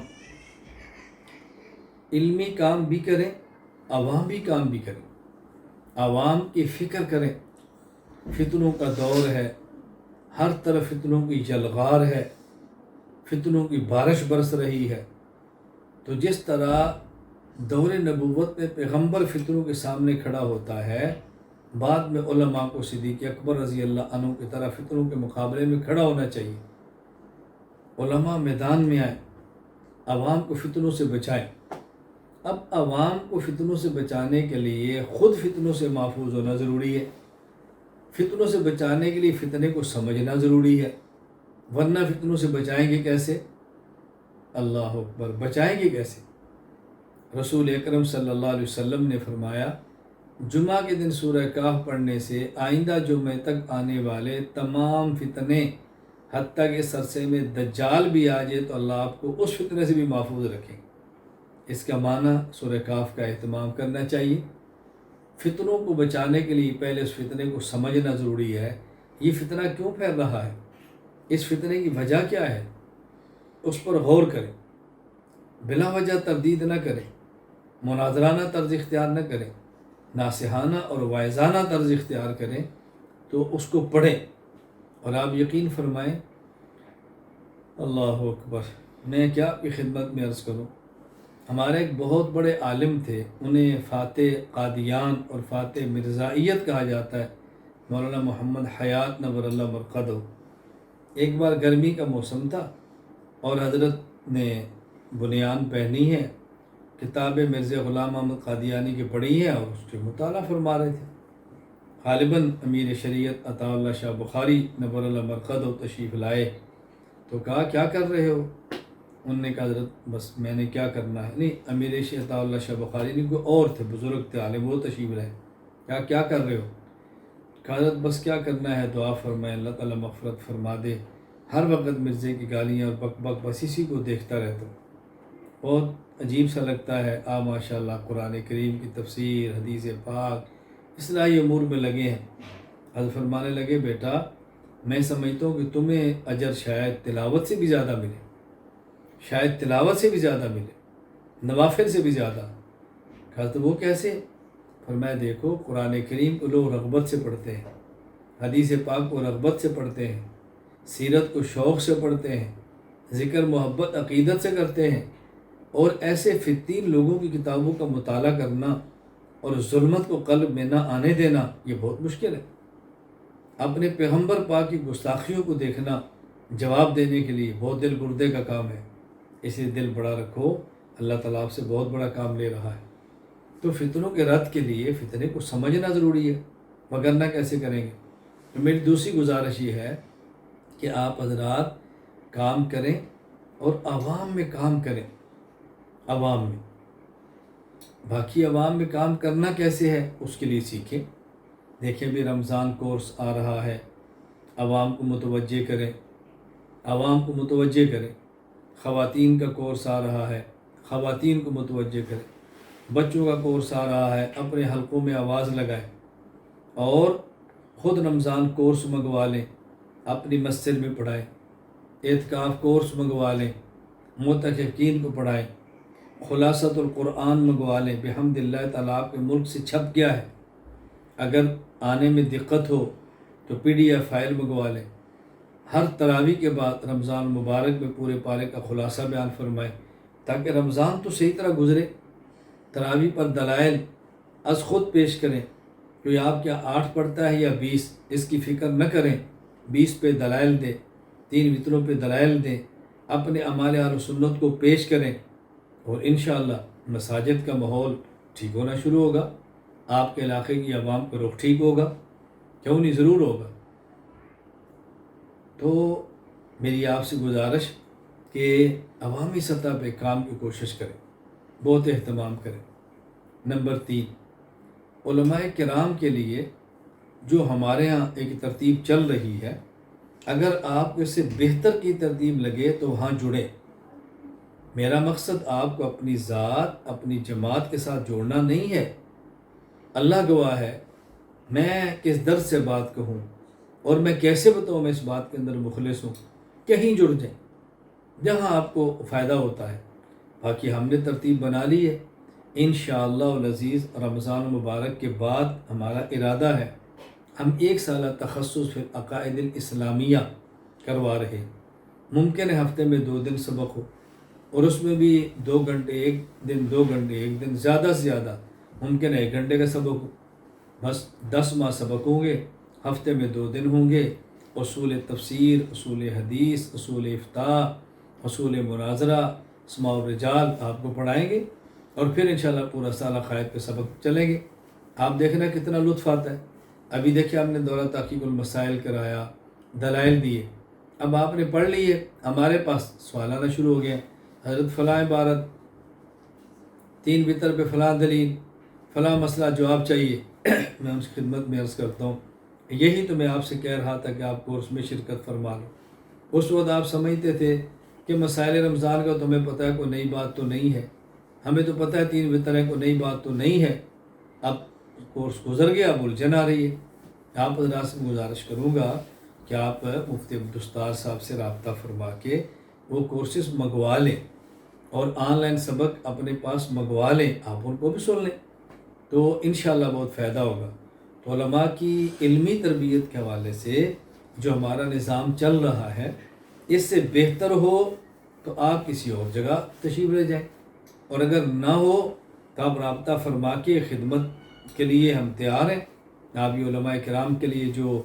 علمی کام بھی کریں، عوامی کام بھی کریں، عوام کی فکر کریں۔ فتنوں کا دور ہے، ہر طرف فتنوں کی جلغار ہے، فتنوں کی بارش برس رہی ہے، تو جس طرح دور نبوت میں پیغمبر فتنوں کے سامنے کھڑا ہوتا ہے، بعد میں علماء کو صدیق اکبر رضی اللہ عنہ کی طرح فتنوں کے مقابلے میں کھڑا ہونا چاہیے۔ علماء میدان میں آئیں، عوام کو فتنوں سے بچائیں۔ اب عوام کو فتنوں سے بچانے کے لیے خود فتنوں سے محفوظ ہونا ضروری ہے، فتنوں سے بچانے کے لیے فتنے کو سمجھنا ضروری ہے، ورنہ فتنوں سے بچائیں گے کیسے؟ اللہ اکبر، بچائیں گے کیسے؟ رسول اکرم صلی اللہ علیہ وسلم نے فرمایا، جمعہ کے دن سورہ کہف پڑھنے سے آئندہ جمعے تک آنے والے تمام فتنے، حتیٰ کہ سرسے میں دجال بھی آ جائے تو اللہ آپ کو اس فتنے سے بھی محفوظ رکھیں۔ اس کا معنی سورہ کہف کا اہتمام کرنا چاہیے۔ فتنوں کو بچانے کے لیے پہلے اس فتنے کو سمجھنا ضروری ہے، یہ فتنہ کیوں پھیل رہا ہے، اس فتنے کی وجہ کیا ہے، اس پر غور کریں، بلا وجہ تردید نہ کریں، مناظرانہ طرز اختیار نہ کریں، ناصحانہ اور واعظانہ طرز اختیار کریں، تو اس کو پڑھیں۔ اور آپ یقین فرمائیں، اللہ اکبر، میں کیا آپ کی خدمت میں عرض کروں، ہمارے ایک بہت بڑے عالم تھے، انہیں فاتح قادیان اور فاتح مرزائیت کہا جاتا ہے، مولانا محمد حیات نور اللہ مرقدہ۔ ایک بار گرمی کا موسم تھا اور حضرت نے بنیان پہنی ہے، کتاب مرزا غلام احمد قادیانی کی پڑھی ہے اور اس کے مطالعہ فرما رہے تھے۔ غالباً امیر شریعت عطا اللہ شاہ بخاری نور اللہ مرقدہ تشریف لائے تو کہا کیا کر رہے ہو؟ انہوں نے کہا حضرت بس میں نے کیا کرنا ہے، نہیں امیر شریعت عطا اللہ شاہ بخاری نہیں، کوئی اور تھے، بزرگ تھے، عالم، وہ تشریف لائے۔ کیا کر رہے ہو؟ کہا بس کیا کرنا ہے، دعا فرمائے اللہ تعالیٰ مغفرت فرما دے، ہر وقت مرزے کی گالیاں اور بک بک بس اسی کو دیکھتا رہتا ہوں۔ بہت عجیب سا لگتا ہے۔ ماشاء اللہ قرآن کریم کی تفسیر، حدیث پاک، اصلاحی امور میں لگے ہیں۔ حضرت فرمانے لگے بیٹا میں سمجھتا ہوں کہ تمہیں اجر شاید تلاوت سے بھی زیادہ ملے، شاید تلاوت سے بھی زیادہ ملے، نوافل سے بھی زیادہ۔ کہا تو وہ کیسے؟ فرمایا دیکھو قرآن کریم کو لوگ رغبت سے پڑھتے ہیں، حدیث پاک کو رغبت سے پڑھتے ہیں، سیرت کو شوق سے پڑھتے ہیں، ذکر محبت عقیدت سے کرتے ہیں، اور ایسے فتین لوگوں کی کتابوں کا مطالعہ کرنا اور ظلمت کو قلب میں نہ آنے دینا یہ بہت مشکل ہے۔ اپنے پیغمبر پاک کی گستاخیوں کو دیکھنا جواب دینے کے لیے بہت دل گردے کا کام ہے۔ اسے دل بڑا رکھو، اللہ تعالیٰ آپ سے بہت بڑا کام لے رہا ہے۔ تو فتنوں کے رد کے لیے فتنے کو سمجھنا ضروری ہے، وگرنہ کیسے کریں گے؟ تو میری دوسری گزارش یہ ہے کہ آپ حضرات کام کریں اور عوام میں کام کریں۔ عوام میں، باقی عوام میں کام کرنا کیسے ہے اس کے لیے سیکھیں۔ دیکھیں بھی رمضان کورس آ رہا ہے، عوام کو متوجہ کریں، عوام کو متوجہ کریں۔ خواتین کا کورس آ رہا ہے، خواتین کو متوجہ کریں۔ بچوں کا کورس آ رہا ہے، اپنے حلقوں میں آواز لگائیں، اور خود رمضان کورس منگوا لیں، اپنی مسجد میں پڑھائیں۔ اعتکاف کورس منگوا لیں، معتکفین کو پڑھائیں۔ خلاصۃ القرآن منگوا لیں، بحمد اللہ تعالیٰ آپ کے ملک سے چھپ گیا ہے، اگر آنے میں دقت ہو تو PDF فائل منگوا لیں۔ ہر تراویح کے بعد رمضان مبارک میں پورے پارے کا خلاصہ بیان فرمائیں، تاکہ رمضان تو صحیح طرح گزرے۔ تراویح پر دلائل از خود پیش کریں، کوئی آپ کیا 8 پڑھتا ہے یا 20، اس کی فکر نہ کریں، 20 پہ دلائل دیں، 3 وطروں پہ دلائل دیں، اپنے اعمال اہل سنت کو پیش کریں، اور انشاءاللہ مساجد کا ماحول ٹھیک ہونا شروع ہوگا، آپ کے علاقے کی عوام کا رخ ٹھیک ہوگا، کیوں نہیں، ضرور ہوگا۔ تو میری آپ سے گزارش کہ عوامی سطح پہ کام کی کوشش کریں، بہت اہتمام کریں۔ نمبر 3، علماء کرام کے لیے جو ہمارے ہاں ایک ترتیب چل رہی ہے، اگر آپ کو اس سے بہتر کی ترتیب لگے تو وہاں جڑیں۔ میرا مقصد آپ کو اپنی ذات، اپنی جماعت کے ساتھ جوڑنا نہیں ہے۔ اللہ گواہ ہے، میں کس درد سے بات کہوں اور میں کیسے بتاؤں میں اس بات کے اندر مخلص ہوں۔ کہیں جڑ جائیں جہاں آپ کو فائدہ ہوتا ہے۔ باقی ہم نے ترتیب بنا لی ہے، انشاءاللہ العزیز رمضان مبارک کے بعد ہمارا ارادہ ہے ہم 1 سالہ تخصص فی العقائد الاسلامیہ کروا رہے ہیں۔ ممکن ہے ہفتے میں 2 دن سبق ہو، اور اس میں بھی 2 گھنٹے ایک دن، 2 گھنٹے ایک دن، زیادہ سے زیادہ ممکن ہے 1 گھنٹے کا سبق ہو۔ بس 10 ماہ سبق ہوں گے، ہفتے میں 2 دن ہوں گے۔ اصول تفسیر، اصول حدیث، اصول افتاء، اصول مناظرہ، اسماء الرجال آپ کو پڑھائیں گے، اور پھر انشاءاللہ پورا سال عقائد کے سبق چلیں گے۔ آپ دیکھنا کتنا لطف آتا ہے۔ ابھی دیکھیں آپ نے دورہ تحقیق المسائل کرایا، دلائل دیے، اب آپ نے پڑھ لی ہے، ہمارے پاس سوال آنا شروع ہو گیا، حضرت فلاں عبارت، 3 وطر پہ فلاں دلیل، فلاں مسئلہ جواب چاہیے۔ میں اس خدمت میں عرض کرتا ہوں، یہی تو میں آپ سے کہہ رہا تھا کہ آپ کورس میں شرکت فرما لو۔ اس وقت آپ سمجھتے تھے کہ مسائل رمضان کا تو ہمیں پتہ ہے، کوئی نئی بات تو نہیں ہے، ہمیں تو پتہ ہے 3 وطر ہے، کوئی نئی بات تو نہیں ہے۔ اب کورس گزر گیا، اب الجھن آ رہی ہے۔ آپ حضرات سے گزارش کروں گا کہ آپ مفتی عبدالستار صاحب سے رابطہ فرما کے وہ کورسز منگوا لیں، اور آن لائن سبق اپنے پاس منگوا لیں، آپ ان کو بھی سن لیں، تو انشاءاللہ بہت فائدہ ہوگا۔ تو علماء کی علمی تربیت کے حوالے سے جو ہمارا نظام چل رہا ہے، اس سے بہتر ہو تو آپ کسی اور جگہ تشریف لے جائیں، اور اگر نہ ہو تو آپ رابطہ فرما کے خدمت کے لیے ہم تیار ہیں۔ آپ یہ علماء کرام کے لیے جو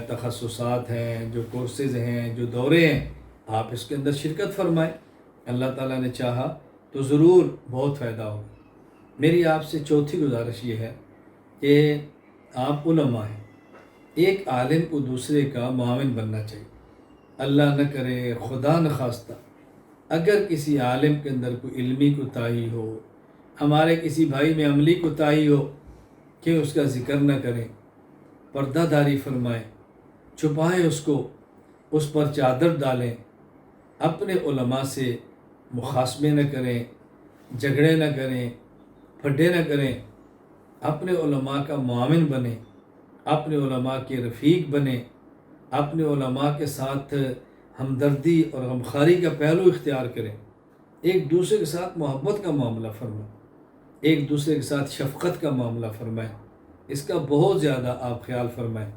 تخصصات ہیں، جو کورسز ہیں، جو دورے ہیں، آپ اس کے اندر شرکت فرمائیں۔ اللہ تعالیٰ نے چاہا تو ضرور بہت فائدہ ہوگا۔ میری آپ سے چوتھی گزارش یہ ہے کہ آپ علماء ہیں، ایک عالم کو دوسرے کا معاون بننا چاہیے۔ اللہ نہ کرے، خدا نخواستہ اگر کسی عالم کے اندر کوئی علمی کوتاہی ہو، ہمارے کسی بھائی میں عملی کوتاہی ہو، کہ اس کا ذکر نہ کریں، پردہ داری فرمائیں، چھپائیں اس کو، اس پر چادر ڈالیں، اپنے علماء سے مخاصمے نہ کریں، جھگڑے نہ کریں، پھڈے نہ کریں، اپنے علماء کا معاون بنیں، اپنے علماء کے رفیق بنیں، اپنے علماء کے ساتھ ہمدردی اور غمخواری کا پہلو اختیار کریں، ایک دوسرے کے ساتھ محبت کا معاملہ فرمائیں، ایک دوسرے کے ساتھ شفقت کا معاملہ فرمائیں، اس کا بہت زیادہ آپ خیال فرمائیں۔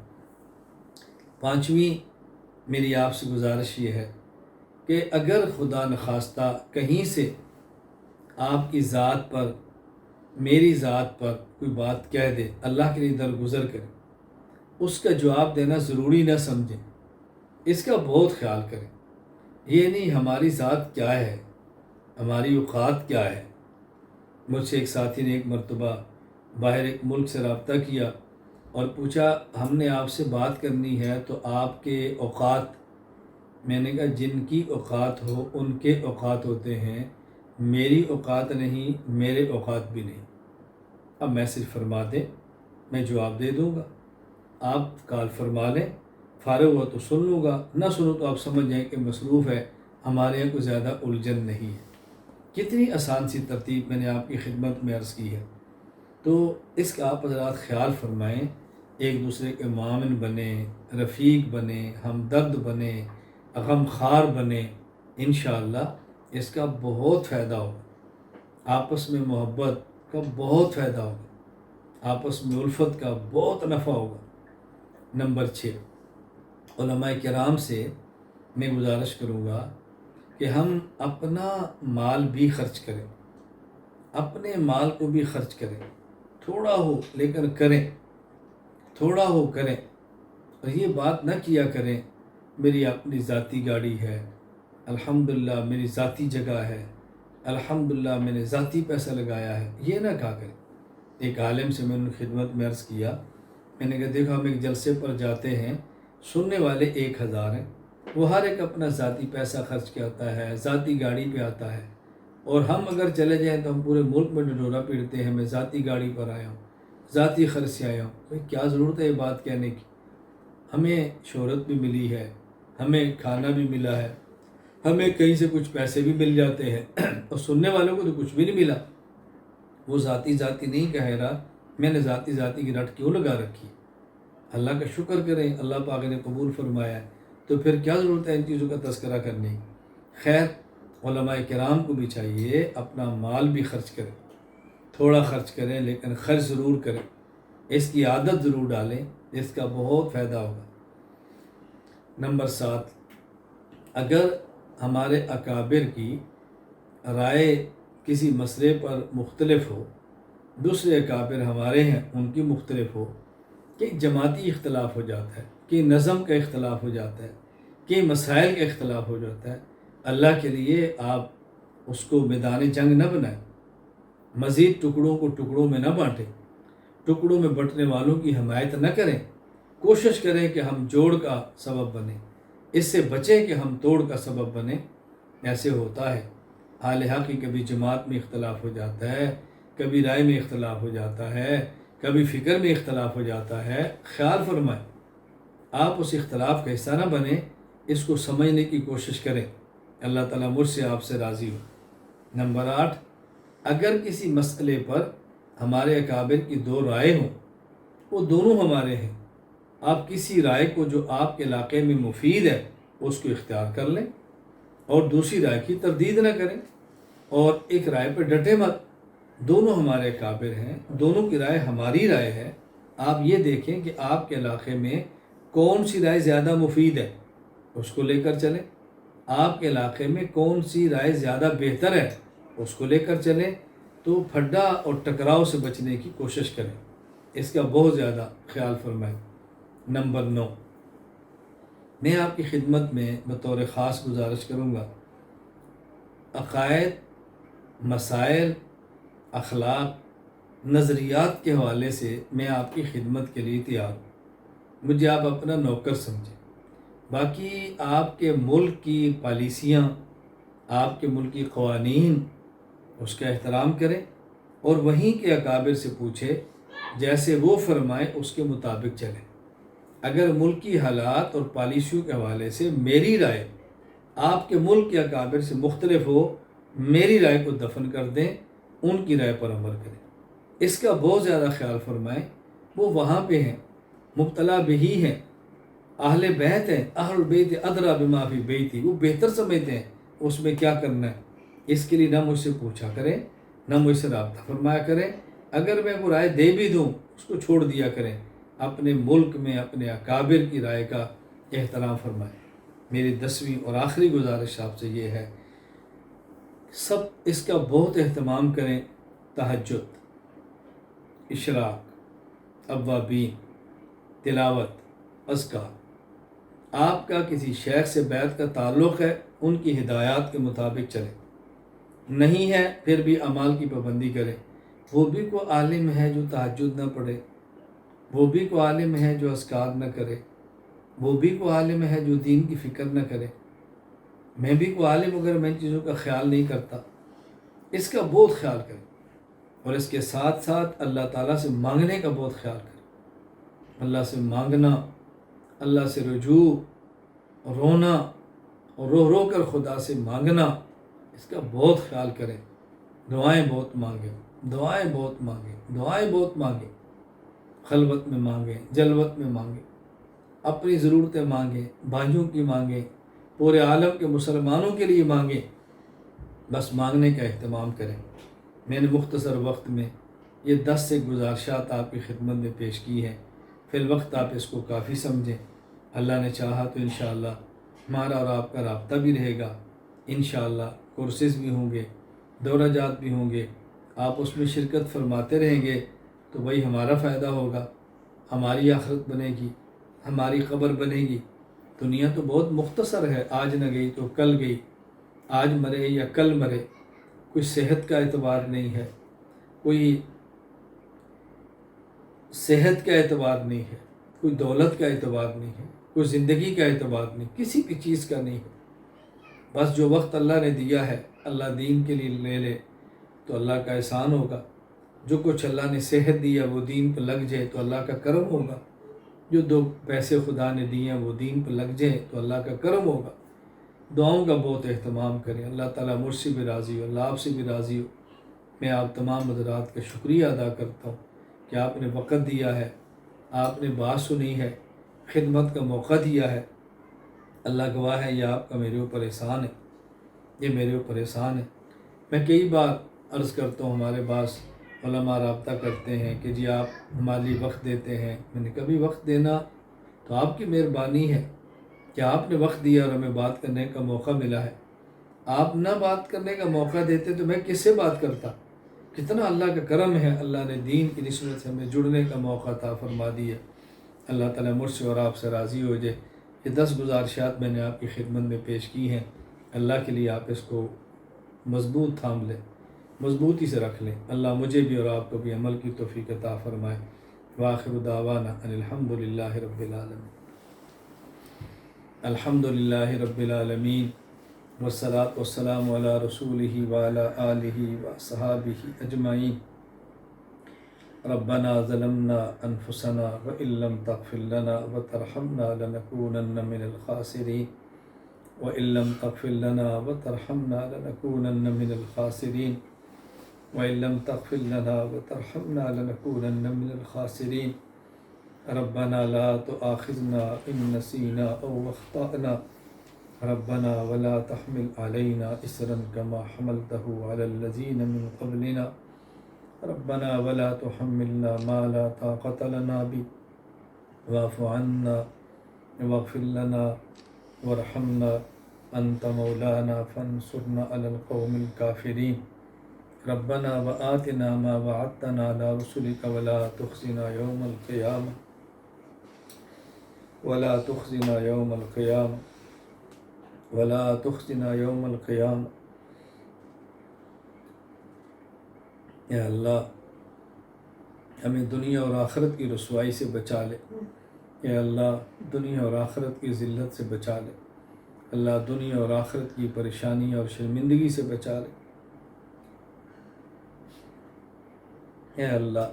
پانچویں میری آپ سے گزارش یہ ہے کہ اگر خدا نخواستہ کہیں سے آپ کی ذات پر، میری ذات پر کوئی بات کہہ دے، اللہ کے لیے درگزر کریں، اس کا جواب دینا ضروری نہ سمجھیں، اس کا بہت خیال کریں۔ یہ نہیں ہماری ذات کیا ہے، ہماری اوقات کیا ہے۔ مجھ سے ایک ساتھی نے ایک مرتبہ باہر ایک ملک سے رابطہ کیا اور پوچھا ہم نے آپ سے بات کرنی ہے تو آپ کے اوقات، میں نے کہا جن کی اوقات ہو ان کے اوقات ہوتے ہیں، میری اوقات نہیں، میرے اوقات بھی نہیں۔ اب میسج فرما دیں، میں جواب دے دوں گا، آپ کال فرما لیں، فارغ ہوا تو سن لوں گا، نہ سنوں تو آپ سمجھ جائیں کہ مصروف ہے، ہمارے یہاں کوئی زیادہ الجھن نہیں ہے۔ کتنی آسان سی ترتیب میں نے آپ کی خدمت میں عرض کی ہے، تو اس کا آپ حضرات خیال فرمائیں، ایک دوسرے کے معاون بنیں، رفیق بنیں، ہمدرد بنیں، غمخوار بنیں، انشاءاللہ اس کا بہت فائدہ ہوگا، آپس میں محبت کا بہت فائدہ ہوگا، آپس میں الفت کا بہت نفع ہوگا۔ نمبر 6، علماء کرام سے میں گزارش کروں گا کہ ہم اپنا مال بھی خرچ کریں، اپنے مال کو بھی خرچ کریں، تھوڑا ہو لیکن کریں، تھوڑا ہو کریں، اور یہ بات نہ کیا کریں میری اپنی ذاتی گاڑی ہے، الحمدللہ میری ذاتی جگہ ہے، الحمدللہ میں نے ذاتی پیسہ لگایا ہے، یہ نہ کہا کریں۔ ایک عالم سے میں نے خدمت میں عرض کیا، میں نے کہا دیکھو ہم ایک جلسے پر جاتے ہیں، سننے والے 1000 ہیں، وہ ہر ایک اپنا ذاتی پیسہ خرچ کرتا ہے، ذاتی گاڑی پہ آتا ہے، اور ہم اگر چلے جائیں تو ہم پورے ملک میں ڈھڈورا پیٹتے ہیں، میں ذاتی گاڑی پر آیا ہوں، ذاتی خرچ سے آیا ہوں۔ بھائی کیا ضرورت ہے یہ بات کہنے کی؟ ہمیں شہرت بھی ملی ہے، ہمیں کھانا بھی ملا ہے، ہمیں کہیں سے کچھ پیسے بھی مل جاتے ہیں، اور سننے والوں کو تو کچھ بھی نہیں ملا۔ وہ ذاتی نہیں کہہ رہا، میں نے ذاتی کی رٹ کیوں لگا رکھی؟ اللہ کا شکر کریں، اللہ پاک نے قبول فرمایا ہے، تو پھر کیا ضرورت ہے ان چیزوں کا تذکرہ کرنے کی؟ خیر، علماء کرام کو بھی چاہیے اپنا مال بھی خرچ کریں، تھوڑا خرچ کریں لیکن خرچ ضرور کریں، اس کی عادت ضرور ڈالیں، اس کا بہت فائدہ ہوگا۔ نمبر 7، اگر ہمارے اکابر کی رائے کسی مسئلے پر مختلف ہو، دوسرے اکابر ہمارے ہیں ان کی مختلف ہو، کہ جماعتی اختلاف ہو جاتا ہے، کہ نظم کا اختلاف ہو جاتا ہے، کہ مسائل کا اختلاف ہو جاتا ہے، اللہ کے لیے آپ اس کو میدان جنگ نہ بنائیں، مزید ٹکڑوں کو ٹکڑوں میں نہ بانٹیں، ٹکڑوں میں بٹنے والوں کی حمایت نہ کریں، کوشش کریں کہ ہم جوڑ کا سبب بنیں، اس سے بچیں کہ ہم توڑ کا سبب بنیں۔ ایسے ہوتا ہے اہل حق کی کبھی جماعت میں اختلاف ہو جاتا ہے، کبھی رائے میں اختلاف ہو جاتا ہے، کبھی فکر میں اختلاف ہو جاتا ہے، خیال فرمائیں، آپ اس اختلاف کا حصہ نہ بنیں، اس کو سمجھنے کی کوشش کریں، اللہ تعالیٰ مجھ سے آپ سے راضی ہو۔ نمبر 8، اگر کسی مسئلے پر ہمارے اکابر کی 2 رائے ہوں، وہ دونوں ہمارے ہیں، آپ کسی رائے کو جو آپ کے علاقے میں مفید ہے اس کو اختیار کر لیں، اور دوسری رائے کی تردید نہ کریں، اور ایک رائے پر ڈٹے مت۔ دونوں ہمارے اکابر ہیں، دونوں کی رائے ہماری رائے ہے، آپ یہ دیکھیں کہ آپ کے علاقے میں کون سی رائے زیادہ مفید ہے، اس کو لے کر چلیں، آپ کے علاقے میں کون سی رائے زیادہ بہتر ہے اس کو لے کر چلیں، تو پھڈا اور ٹکراؤ سے بچنے کی کوشش کریں، اس کا بہت زیادہ خیال فرمائیں۔ نمبر 9، میں آپ کی خدمت میں بطور خاص گزارش کروں گا، عقائد، مسائل، اخلاق، نظریات کے حوالے سے میں آپ کی خدمت کے لیے تیار ہوں، مجھے آپ اپنا نوکر سمجھیں، باقی آپ کے ملک کی پالیسیاں، آپ کے ملک کی قوانین، اس کا احترام کریں، اور وہیں کے اکابر سے پوچھیں جیسے وہ فرمائیں اس کے مطابق چلیں۔ اگر ملکی حالات اور پالیسیوں کے حوالے سے میری رائے آپ کے ملک کے اکابر سے مختلف ہو، میری رائے کو دفن کر دیں، ان کی رائے پر عمل کریں۔ اس کا بہت زیادہ خیال فرمائیں۔ وہ وہاں پہ ہیں، مبتلا بہی ہیں، اہل بیت ہیں، اہل البیت ادری بما فی بیتی، وہ بہتر سمجھتے ہیں اس میں کیا کرنا ہے۔ اس کے لیے نہ مجھ سے پوچھا کریں، نہ مجھ سے رابطہ فرمایا کریں۔ اگر میں کوئی رائے دے بھی دوں اس کو چھوڑ دیا کریں۔ اپنے ملک میں اپنے اکابر کی رائے کا احترام فرمائیں۔ میری 10ویں اور آخری گزارش آپ سے یہ ہے، سب اس کا بہت اہتمام کریں۔ تہجد، اشراق، اوابین، تلاوت، اذکار۔ آپ کا کسی شیخ سے بیعت کا تعلق ہے، ان کی ہدایات کے مطابق چلیں۔ نہیں ہے پھر بھی اعمال کی پابندی کریں۔ وہ بھی کوئی عالم ہے جو تہجد نہ پڑھے، وہ بھی کوئی عالم ہے جو اذکار نہ کرے، وہ بھی کوئی عالم ہے جو دین کی فکر نہ کرے، میں بھی کوئی عالم اگر میں ان چیزوں کا خیال نہیں کرتا۔ اس کا بہت خیال کریں، اور اس کے ساتھ ساتھ اللہ تعالیٰ سے مانگنے کا بہت خیال کریں۔ اللہ سے مانگنا، اللہ سے رجوع، رونا اور رو رو کر خدا سے مانگنا، اس کا بہت خیال کریں۔ دعائیں بہت مانگیں، دعائیں بہت مانگیں، دعائیں بہت مانگیں۔ خلوت میں مانگیں، جلوت میں مانگیں، اپنی ضرورتیں مانگیں، بھائیوں کی مانگیں، پورے عالم کے مسلمانوں کے لیے مانگیں۔ بس مانگنے کا اہتمام کریں۔ میں نے مختصر وقت میں یہ 10 سے گزارشات آپ کی خدمت میں پیش کی ہیں۔ فی الوقت آپ اس کو کافی سمجھیں۔ اللہ نے چاہا تو انشاءاللہ ہمارا اور آپ کا رابطہ بھی رہے گا۔ انشاءاللہ کورسز بھی ہوں گے، دورہ جات بھی ہوں گے۔ آپ اس میں شرکت فرماتے رہیں گے تو وہی ہمارا فائدہ ہوگا، ہماری آخرت بنے گی، ہماری قبر بنے گی۔ دنیا تو بہت مختصر ہے، آج نہ گئی تو کل گئی، آج مرے یا کل مرے۔ کوئی صحت کا اعتبار نہیں ہے، کوئی صحت کا اعتبار نہیں ہے، کوئی دولت کا اعتبار نہیں ہے، کوئی زندگی کا اعتبار نہیں، کسی بھی چیز کا نہیں ہے۔ بس جو وقت اللہ نے دیا ہے اللہ دین کے لیے لے لے تو اللہ کا احسان ہوگا۔ جو کچھ اللہ نے صحت دیا وہ دین پہ لگ جائے تو اللہ کا کرم ہوگا۔ جو 2 پیسے خدا نے دیے وہ دین پہ لگ جائیں تو اللہ کا کرم ہوگا۔ دعاؤں کا بہت اہتمام کریں۔ اللہ تعالیٰ مجھ سے بھی راضی ہو، اللہ آپ سے بھی راضی ہو۔ میں آپ تمام حضرات کا شکریہ ادا کرتا ہوں کہ آپ نے وقت دیا ہے، آپ نے بات سنی ہے، خدمت کا موقع دیا ہے۔ اللہ گواہ ہے یہ آپ کا میرے اوپر احسان ہے، یہ میرے اوپر احسان ہے۔ میں کئی بار عرض کرتا ہوں، ہمارے پاس علماء رابطہ کرتے ہیں کہ جی آپ ہمارے لیے وقت دیتے ہیں۔ میں نے کبھی وقت دینا تو آپ کی مہربانی ہے کہ آپ نے وقت دیا اور ہمیں بات کرنے کا موقع ملا ہے۔ آپ نہ بات کرنے کا موقع دیتے تو میں کس سے بات کرتا؟ کتنا اللہ کا کرم ہے، اللہ نے دین کی نسبت سے ہمیں جڑنے کا موقع عطا فرما دیا۔ اللہ تعالیٰ مجھ سے اور آپ سے راضی ہو جائے۔ یہ 10 گزارشات میں نے آپ کی خدمت میں پیش کی ہیں۔ اللہ کے لیے آپ اس کو مضبوط تھام لیں، مضبوطی سے رکھ لیں۔ اللہ مجھے بھی اور آپ کو بھی عمل کی توفیق عطا فرمائے۔ وآخر دعوانا ان الحمد للہ رب العالمین۔ الحمد للہ رب العالمین، والصلاة والسلام علی رسولہ وعلی آلہ وصحابہ اجمعین۔ ربنا ظلمنا انفسنا وإن لم تغفر لنا وترحمنا لنكونن من الخاسرین، وإن لم تغفر لنا وترحمنا لنكونن من الخاسرین، وإن لم تغفر لنا وترحمنا لنكونن من الخاسرین۔ ربنا لا تؤاخذنا إن نسينا أو أخطأنا، ربنا ولا تحمل علينا إصرا كما حملته على الذين من قبلنا، ربنا ولا تحملنا ما لا طاقة لنا به، واعف عنا واغفر لنا وارحمنا أنت مولانا فانصرنا على القوم الكافرين۔ ربنا وآتنا ما وعدتنا على رسلك ولا تخزنا يوم القيامة، ولا تخزنا يوم القيامة، ولا تخزنا يوم القيامة۔ یا اللہ ہمیں دنیا اور آخرت کی رسوائی سے بچا لے، یا اللہ دنیا اور آخرت کی ذلت سے بچا لے، اللہ دنیا اور آخرت کی پریشانی اور شرمندگی سے بچا لے۔ اے اللہ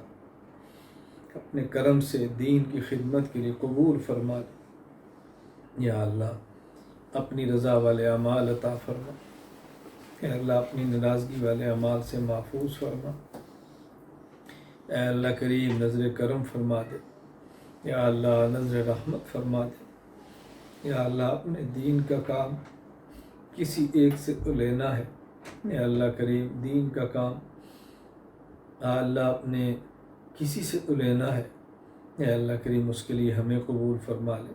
اپنے کرم سے دین کی خدمت کے لیے قبول فرما دے۔ یا اللہ اپنی رضا والے اعمال عطا فرما، اے اللہ اپنی ناراضگی والے اعمال سے محفوظ فرما، اے اللہ کریم نظر کرم فرما دے، یا اللہ نظر رحمت فرما دے۔ یا اللہ اپنے دین کا کام کسی ایک سے تو لینا ہے، اے اللہ کریم دین کا کام اللہ اپنے کسی سے تو لینا ہے، اے اللہ کریم اس کے لیے ہمیں قبول فرما لے،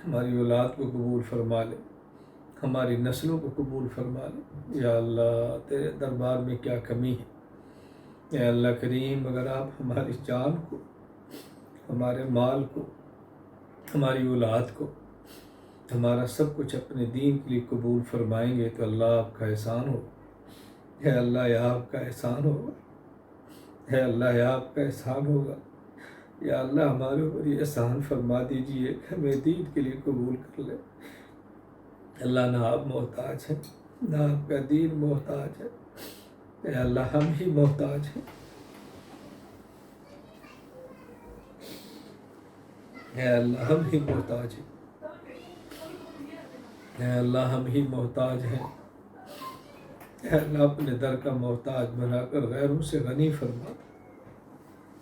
ہماری اولاد کو قبول فرما لے، ہماری نسلوں کو قبول فرما لے۔ یا اللہ تیرے دربار میں کیا کمی ہے، اے اللہ کریم اگر آپ ہماری جان کو، ہمارے مال کو، ہماری اولاد کو، ہمارا سب کچھ اپنے دین کے لیے قبول فرمائیں گے تو اللہ آپ کا احسان ہو، اے اللہ یا آپ کا احسان ہوگا، اے اللہ یا آپ کا احسان ہوگا۔ یا اللہ ہمارے اوپر یہ احسان فرما دیجئے کہ ہمیں دین کے لیے قبول کر لے۔ اللہ نہ آپ محتاج ہیں، نہ آپ کا دین محتاج ہے، اے اللہ ہم ہی محتاج ہیں، اے اللہ ہم ہی محتاج ہیں، اے اللہ ہم ہی محتاج ہیں، اے اللہ اپنے در کا محتاج بنا کر غیروں سے غنی فرما،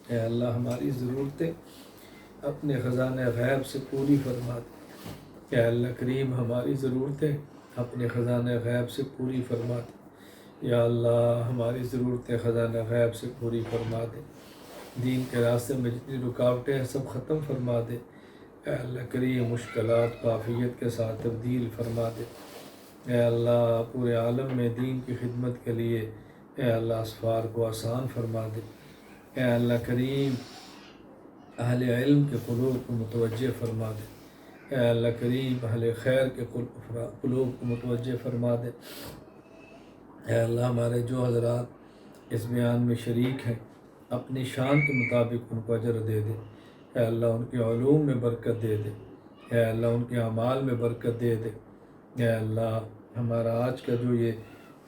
اے اللہ ہماری ضرورتیں اپنے خزانہ غیب سے پوری فرما دے، اے اللہ کریم ہماری ضرورتیں اپنے خزانہ غیب سے پوری فرما دے، یا اللہ ہماری ضرورتیں خزانہ غیب سے پوری فرما دے، دین کے راستے میں جتنی رکاوٹیں ہیں سب ختم فرما دے، اے اللہ کریم مشکلات کو عافیت کے ساتھ تبدیل فرما دے، اے اللہ پورے عالم میں دین کی خدمت کے لیے اے اللہ اسفار کو آسان فرما دے، اے اللہ کریم اہل علم کے قلوب کو متوجہ فرما دے، اے اللہ کریم اہل خیر کے قلوب کو متوجہ فرما دے، اے اللہ ہمارے جو حضرات اس بیان میں شریک ہیں اپنی شان کے مطابق ان کو اجر دے دے، اے اللہ ان کے علوم میں برکت دے دے، اے اللہ ان کے اعمال میں برکت دے دے، اے اللہ ہمارا آج کا جو یہ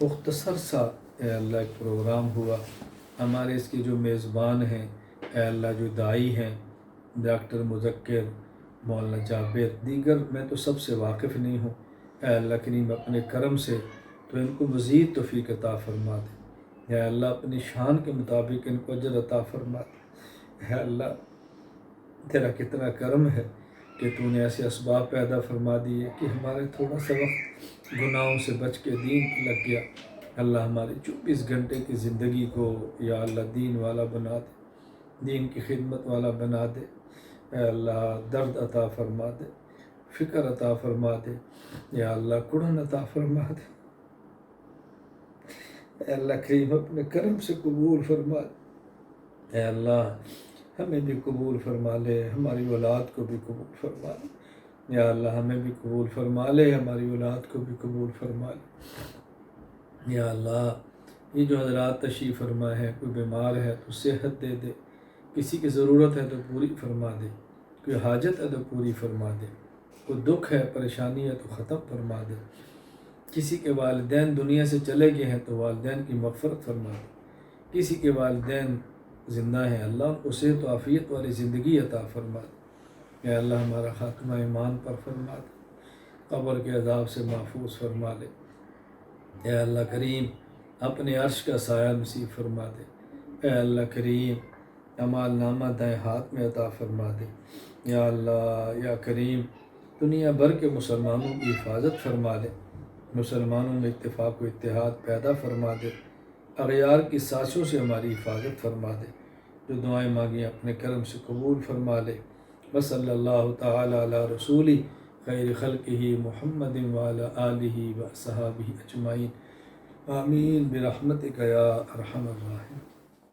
مختصر سا اے اللہ ایک پروگرام ہوا، ہمارے اس کے جو میزبان ہیں اے اللہ جو داعی ہیں ڈاکٹر مذکر، مولانا جابر، دیگر میں تو سب سے واقف نہیں ہوں، اے اللہ کریم اپنے کرم سے تو ان کو مزید توفیق عطا فرما دے، اے اللہ اپنی شان کے مطابق ان کو اجر عطا فرما دے، اے اللہ تیرا کتنا کرم ہے کہ تو نے ایسے اسباب پیدا فرما دیے کہ ہمارے تھوڑا سا وقت گناہوں سے بچ کے دین پہ لگ گیا، اللہ ہماری 24 گھنٹے کی زندگی کو یا اللہ دین والا بنا دے، دین کی خدمت والا بنا دے، اے اللہ درد عطا فرما دے، فکر عطا فرما دے، یا اللہ کڑن عطا فرما دے، اے اللہ کریم اپنے کرم سے قبول فرما دے، اے اللہ ہمیں بھی قبول فرما لے، ہماری اولاد کو بھی قبول فرما لے، یا اللہ ہمیں بھی قبول فرما لے، ہماری اولاد کو بھی قبول فرما لے، یا اللہ یہ جو حضرات تشریف فرما ہے، کوئی بیمار ہے تو صحت دے دے، کسی کی ضرورت ہے تو پوری فرما دے، کوئی حاجت ہے تو پوری فرما دے، کوئی دکھ ہے پریشانی ہے تو ختم فرما دے، کسی کے والدین دنیا سے چلے گئے ہیں تو والدین کی مغفرت فرما دے، کسی کے والدین زندہ ہیں اللہ ان کو صحت و عافیت والی زندگی عطا فرما دے، اے اللہ ہمارا خاتمہ ایمان پر فرما دے، قبر کے عذاب سے محفوظ فرما لے، اے اللہ کریم اپنے عرش کا سایہ نصیب فرما دے، اے اللہ کریم اعمال نامہ دائیں ہاتھ میں عطا فرما دے، یا اللہ یا کریم دنیا بھر کے مسلمانوں کی حفاظت فرما دے، مسلمانوں میں اتفاق و اتحاد پیدا فرما دے، اغیار کی سازشوں سے ہماری حفاظت فرما دے، جو دعائیں مانگیں اپنے کرم سے قبول فرما لے، وصلی اللہ تعالی علی رسولی خیر خلقہ محمد وعلی آلہ و صحابہ اجمعین، آمین برحمتک یا ارحم الراحمین۔